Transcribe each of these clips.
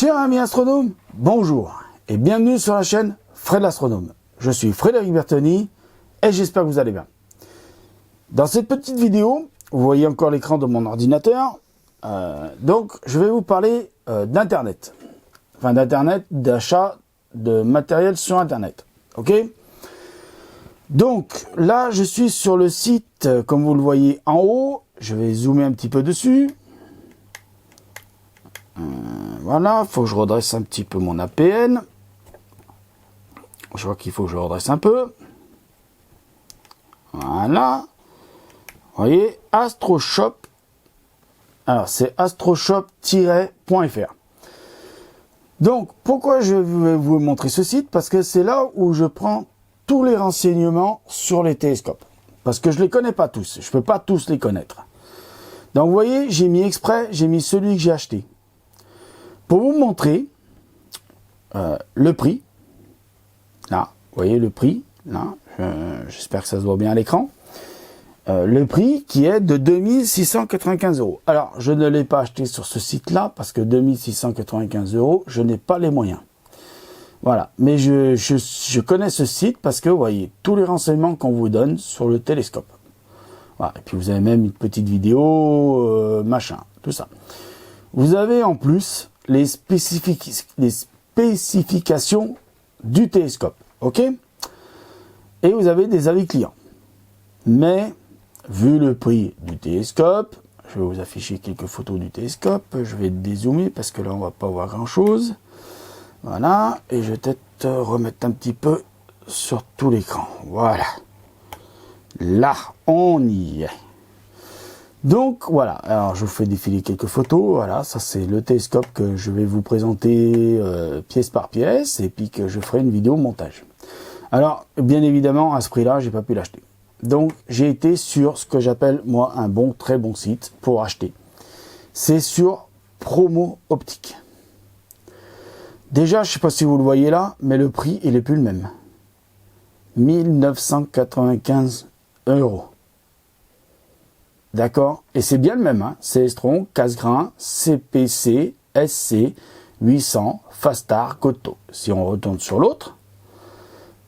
Chers amis astronomes, bonjour et bienvenue sur la chaîne Fred l'Astronome. Je suis Frédéric Bertoni et j'espère que vous allez bien. Dans cette petite vidéo, vous voyez encore l'écran de mon ordinateur, donc je vais vous parler d'internet. Enfin d'internet, d'achat de matériel sur internet. Ok? Donc là je suis sur le site, comme vous le voyez en haut, je vais zoomer un petit peu dessus. Voilà, il faut que je redresse un petit peu mon APN. Je vois qu'il faut que je redresse un peu. Voilà. Vous voyez, AstroShop. Alors, c'est astroshop-.fr. Donc, pourquoi je vais vous montrer ce site? Parce que c'est là où je prends tous les renseignements sur les télescopes. Parce que je ne les connais pas tous. Je ne peux pas tous les connaître. Donc, vous voyez, j'ai mis exprès, j'ai mis celui que j'ai acheté. Pour vous montrer le prix, là, vous voyez le prix, là, j'espère que ça se voit bien à l'écran, le prix qui est de 2695 €. Alors, je ne l'ai pas acheté sur ce site-là, parce que 2695 €, je n'ai pas les moyens. Voilà, mais je connais ce site parce que, vous voyez, tous les renseignements qu'on vous donne sur le télescope. Voilà, et puis vous avez même une petite vidéo, machin, tout ça. Vous avez en plus les spécifications du télescope, ok? Et vous avez des avis clients. Mais, vu le prix du télescope, je vais vous afficher quelques photos du télescope, je vais dézoomer parce que là on va pas voir grand chose. Voilà, et je vais peut-être remettre un petit peu sur tout l'écran, voilà. Là, on y est. Donc voilà, alors je vous fais défiler quelques photos, voilà, ça c'est le télescope que je vais vous présenter pièce par pièce, et puis que je ferai une vidéo montage. Alors, bien évidemment, à ce prix-là, j'ai pas pu l'acheter. Donc j'ai été sur ce que j'appelle, moi, un bon, très bon site pour acheter. C'est sur Promo Optique. Déjà, je sais pas si vous le voyez là, mais le prix, il est plus le même. 1995 €. D'accord? Et c'est bien le même, hein. Célestron, Cassegrain, CPC, SC, 800, Fastar, Goto. Si on retourne sur l'autre,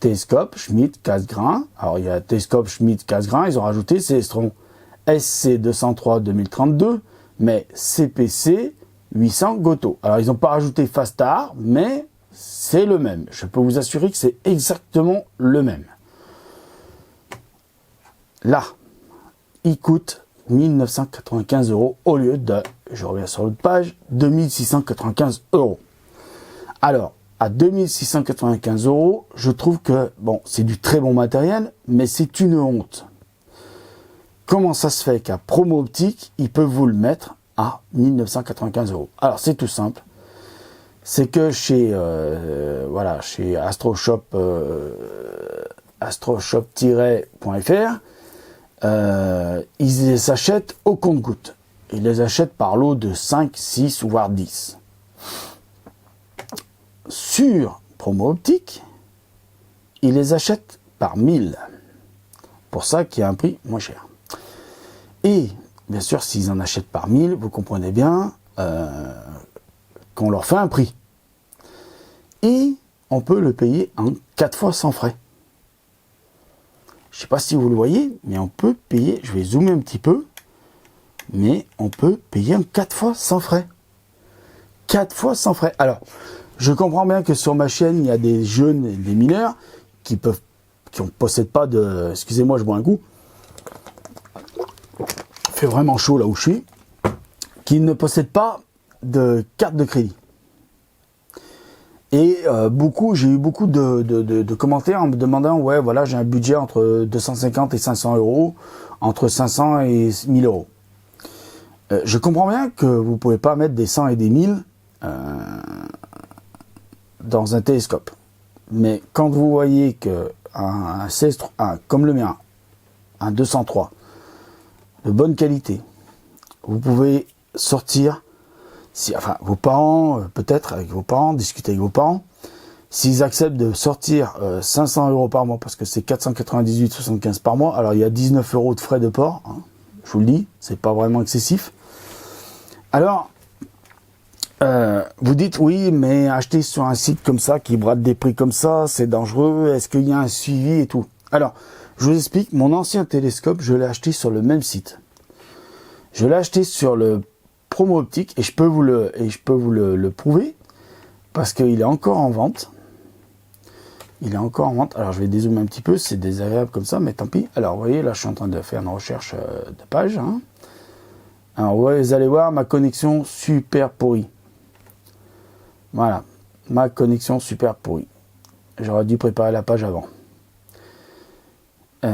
Télescope, Schmidt, Cassegrain. Alors, il y a Télescope, Schmidt, Cassegrain. Ils ont rajouté Célestron SC 203 2032, mais CPC 800, Goto. Alors, ils n'ont pas rajouté Fastar, mais c'est le même. Je peux vous assurer que c'est exactement le même. Là, il coûte 1995 € au lieu de, je reviens sur l'autre page, 2695 €. Alors, à 2695 €, je trouve que, bon, c'est du très bon matériel, mais c'est une honte. Comment ça se fait qu'à Promo Optique, ils peuvent vous le mettre à 1995 €? Alors, c'est tout simple. C'est que chez, voilà, chez AstroShop, astroshop-.fr, ils les achètent au compte-gouttes. Ils les achètent par lot de 5, 6 ou voire 10. Sur Promo Optique, ils les achètent par 1000. Pour ça qu'il y a un prix moins cher. Et bien sûr, s'ils en achètent par 1000, vous comprenez bien qu'on leur fait un prix. Et on peut le payer en 4 fois sans frais. Je ne sais pas si vous le voyez, mais on peut payer, je vais zoomer un petit peu, mais on peut payer en 4 fois sans frais. 4 fois sans frais. Alors, je comprends bien que sur ma chaîne, il y a des jeunes et des mineurs qui ne possèdent pas de... Excusez-moi, je bois un coup. Il fait vraiment chaud là où je suis. Qui ne possèdent pas de carte de crédit. Et j'ai eu beaucoup de commentaires en me demandant, ouais, voilà, j'ai un budget entre 250 et 500 €, entre 500 et 1000 €. Je comprends bien que vous pouvez pas mettre des 100 et des 1000 dans un télescope. Mais quand vous voyez que comme le mien, un 203, de bonne qualité, vous pouvez sortir... enfin, vos parents, peut-être avec vos parents, discuter avec vos parents, s'ils acceptent de sortir 500 € par mois, parce que c'est 498,75 € par mois, alors il y a 19 € de frais de port, hein, je vous le dis, c'est pas vraiment excessif. Alors, Vous dites oui, mais acheter sur un site comme ça, qui brade des prix comme ça, c'est dangereux, est-ce qu'il y a un suivi et tout? Alors, je vous explique, mon ancien télescope, je l'ai acheté sur le même site. Je l'ai acheté sur le Promo Optique, et je peux vous le prouver, parce qu'il est encore en vente. Il est encore en vente. Alors, je vais dézoomer un petit peu, c'est désagréable comme ça, mais tant pis. Alors, vous voyez, là, je suis en train de faire une recherche de page. Hein. Alors, vous allez voir ma connexion super pourrie. Voilà, ma connexion super pourrie. J'aurais dû préparer la page avant. Ouais,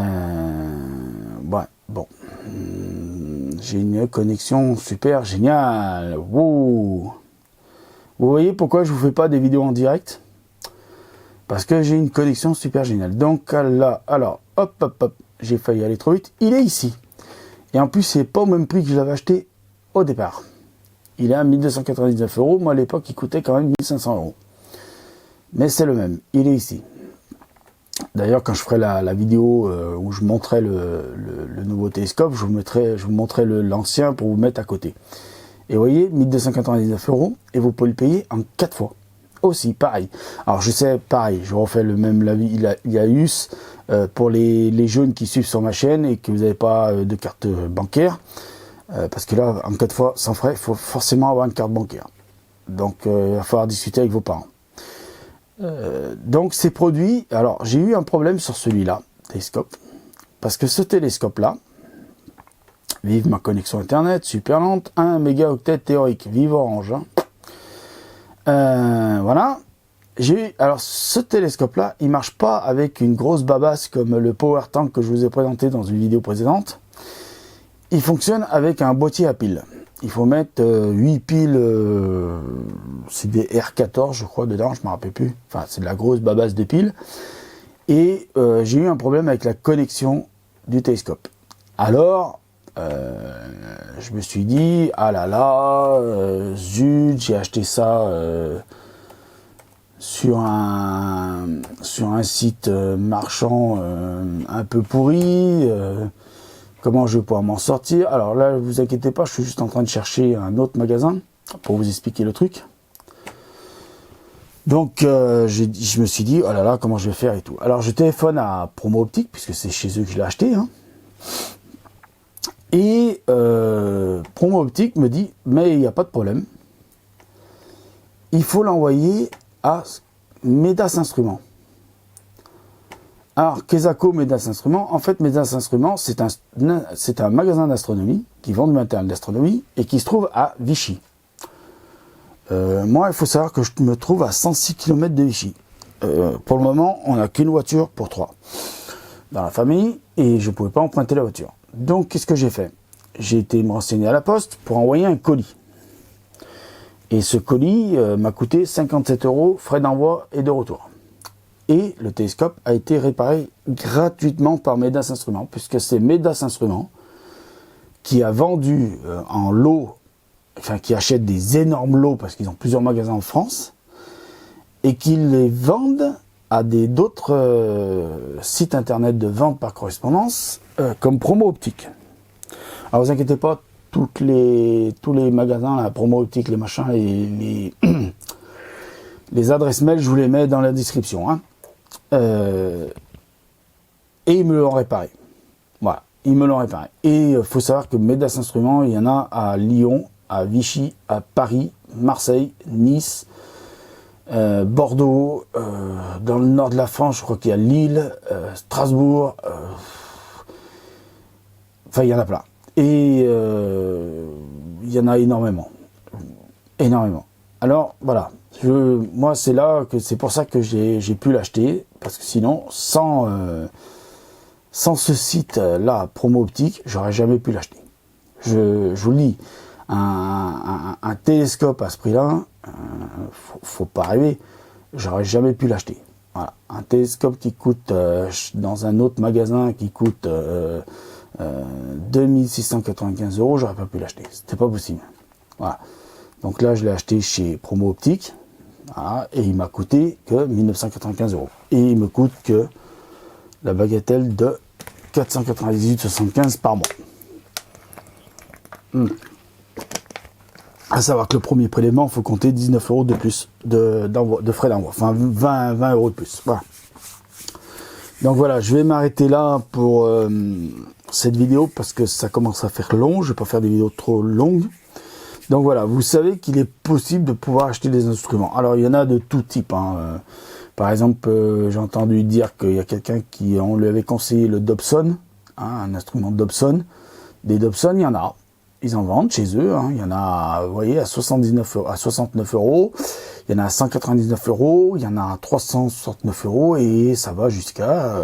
bon. J'ai une connexion super géniale. Wow. Vous voyez pourquoi je vous fais pas des vidéos en direct? Parce que j'ai une connexion super géniale. Donc là, alors, hop, j'ai failli aller trop vite. Il est ici. Et en plus, c'est pas au même prix que je l'avais acheté au départ. Il est à 1299 €. Moi, à l'époque, il coûtait quand même 1500 €. Mais c'est le même. Il est ici. D'ailleurs, quand je ferai la vidéo où je montrerai le nouveau télescope, je vous montrerai l'ancien pour vous mettre à côté. Et vous voyez, 1299 € et vous pouvez le payer en 4 fois. Aussi, pareil. Alors, je sais, pareil, je refais le même Laïus pour les jeunes qui suivent sur ma chaîne et que vous n'avez pas de carte bancaire. Parce que là, en 4 fois, sans frais, il faut forcément avoir une carte bancaire. Donc, il va falloir discuter avec vos parents. Donc, ces produits... Alors, j'ai eu un problème sur celui-là, télescope. Parce que ce télescope-là, vive ma connexion Internet, super lente, 1 mégaoctet théorique, vive Orange. Hein. Voilà. Alors, ce télescope-là, il marche pas avec une grosse babasse comme le Power Tank que je vous ai présenté dans une vidéo précédente. Il fonctionne avec un boîtier à piles. Il faut mettre 8 piles, c'est des R14 je crois dedans, je ne me rappelle plus. Enfin, c'est de la grosse babasse de piles. Et j'ai eu un problème avec la connexion du télescope. Alors, je me suis dit, ah là là, zut, j'ai acheté ça sur un site marchand un peu pourri. Comment je vais pouvoir m'en sortir? Alors là, vous inquiétez pas, je suis juste en train de chercher un autre magasin pour vous expliquer le truc. Donc, je me suis dit, oh là là, comment je vais faire et tout. Alors, je téléphone à Promo Optique, puisque c'est chez eux que je l'ai acheté. Hein. Et Promo Optique me dit, mais il n'y a pas de problème. Il faut l'envoyer à Medas Instruments. Alors, Kesako Medas Instruments, en fait, Medas Instruments, c'est un magasin d'astronomie qui vend du matériel d'astronomie et qui se trouve à Vichy. Moi, il faut savoir que je me trouve à 106 km de Vichy. Pour le moment, on n'a qu'une voiture pour 3 dans la famille et je ne pouvais pas emprunter la voiture. Donc, qu'est-ce que j'ai fait? J'ai été me renseigner à la poste pour envoyer un colis. Et ce colis m'a coûté 57 €, frais d'envoi et de retour. Et le télescope a été réparé gratuitement par Medas Instruments, puisque c'est Medas Instruments qui a vendu en lot, enfin qui achète des énormes lots, parce qu'ils ont plusieurs magasins en France, et qui les vendent à d'autres sites internet de vente par correspondance, comme Promo Optique. Alors vous inquiétez pas, tous les magasins, la Promo Optique, les machins, les adresses mail, je vous les mets dans la description. Hein. Et ils me l'ont réparé. Voilà, ils me l'ont réparé. Et il faut savoir que Medas Instruments, il y en a à Lyon, à Vichy, à Paris, Marseille, Nice, Bordeaux, dans le nord de la France, je crois qu'il y a Lille, Strasbourg, enfin il y en a plein. Et il y en a énormément. Énormément. Alors voilà, moi c'est pour ça que j'ai pu l'acheter, parce que sinon sans ce site là Promo Optique, j'aurais jamais pu l'acheter. Je vous le dis, un télescope à ce prix-là, faut pas rêver, j'aurais jamais pu l'acheter. Voilà, un télescope qui coûte dans un autre magasin qui coûte 2695 €, j'aurais pas pu l'acheter, c'était pas possible. Voilà. Donc là, je l'ai acheté chez Promo Optique, voilà, et il m'a coûté que 1995 €. Et il me coûte que la bagatelle de 498,75 € par mois. À savoir que le premier prélèvement, il faut compter 19 € de plus de frais d'envoi. Enfin, 20 € de plus. Voilà. Donc voilà, je vais m'arrêter là pour cette vidéo parce que ça commence à faire long. Je ne vais pas faire des vidéos trop longues. Donc voilà, vous savez qu'il est possible de pouvoir acheter des instruments. Alors il y en a de tout type. Hein. Par exemple, j'ai entendu dire qu'il y a quelqu'un qui, on lui avait conseillé le Dobson, hein, un instrument Dobson. Des Dobson, il y en a. Ils en vendent chez eux. Hein. Il y en a, vous voyez, à 69 €. Il y en a à 199 €. Il y en a à 369 € et ça va jusqu'à,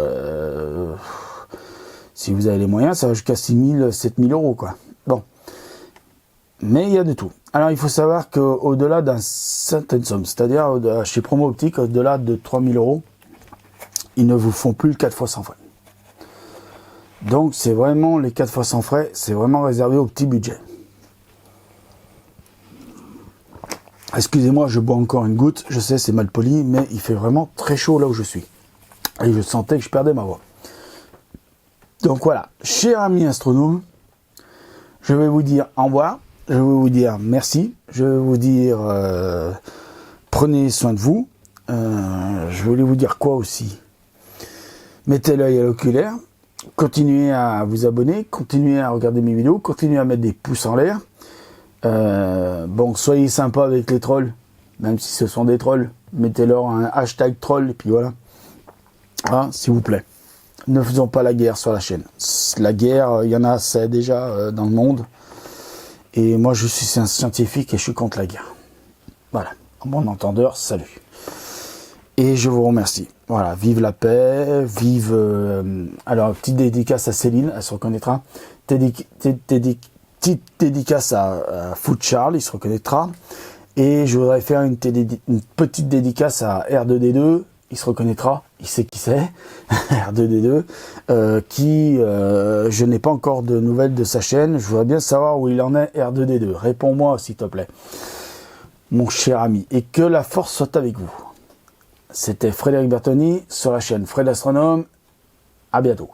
si vous avez les moyens, ça va jusqu'à 6 000, 7 000 € quoi. Bon. Mais il y a de tout. Alors il faut savoir qu'au-delà d'une certaine somme, c'est-à-dire chez Promo Optique, au-delà de 3 000 €, ils ne vous font plus le 4 fois sans frais. Donc c'est vraiment les 4 fois sans frais, c'est vraiment réservé au petit budget. Excusez-moi, je bois encore une goutte, je sais c'est mal poli, mais il fait vraiment très chaud là où je suis. Et je sentais que je perdais ma voix. Donc voilà, cher ami astronome, je vais vous dire au revoir. Je vais vous dire merci, je vais vous dire prenez soin de vous. Je voulais vous dire quoi aussi? Mettez l'œil à l'oculaire, continuez à vous abonner, continuez à regarder mes vidéos, continuez à mettre des pouces en l'air. Bon, soyez sympa avec les trolls, même si ce sont des trolls, mettez-leur un hashtag troll et puis voilà. Hein, s'il vous plaît. Ne faisons pas la guerre sur la chaîne. La guerre, il y en a assez déjà dans le monde. Et moi, je suis un scientifique et je suis contre la guerre. Voilà. En bon entendeur, salut. Et je vous remercie. Voilà. Vive la paix. Vive... alors, petite dédicace à Céline, elle se reconnaîtra. Petite dédicace à Foot Charles, il se reconnaîtra. Et je voudrais faire une petite dédicace à R2D2. Il se reconnaîtra, il sait qui c'est, R2D2, qui, je n'ai pas encore de nouvelles de sa chaîne, je voudrais bien savoir où il en est, R2D2, réponds-moi s'il te plaît, mon cher ami, et que la force soit avec vous. C'était Frédéric Bertoni sur la chaîne Fred Astronome, à bientôt.